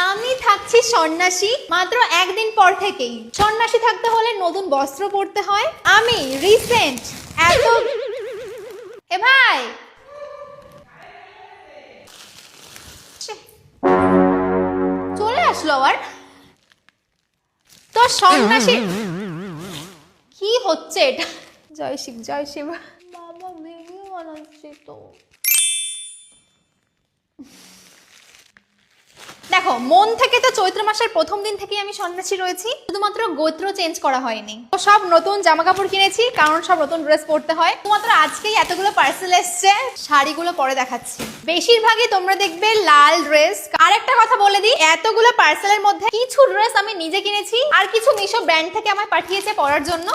আমি থাকছি সন্ন্যাসী মাত্র একদিন পর থেকেই। সন্ন্যাসী থাকতে হলে নতুন বস্ত্র পরতে হয়। আমি রিসেন্ট এত এ ভাই চলে আসলো আবার। তো সন্ন্যাসী কি হচ্ছে এটা? জয় শিব জয় শিব। বাবা ভিডিও বানাচ্ছি তো। দেখো, মন থেকে তো চৈত্র মাসের প্রথম দিন থেকেই আমি সন্ন্যাসী রয়েছি, শুধুমাত্র গোত্র চেঞ্জ করা হয়নি। তো সব নতুন জামা কাপড় কিনেছি, কারণ সব নতুন ড্রেস পরতে হয়। শুধুমাত্র আজকেই এতগুলো পার্সেল এসছে, শাড়িগুলো পরে দেখাচ্ছি। বেশিরভাগই তোমরা দেখবে লাল ড্রেস। আর একটা কথা বলে দিই, এতগুলো পার্সেলের মধ্যে কিছু ড্রেস আমি নিজে কিনেছি, আর কিছু মিশো ব্র্যান্ড থেকে আমায় পাঠিয়েছে পরার জন্য।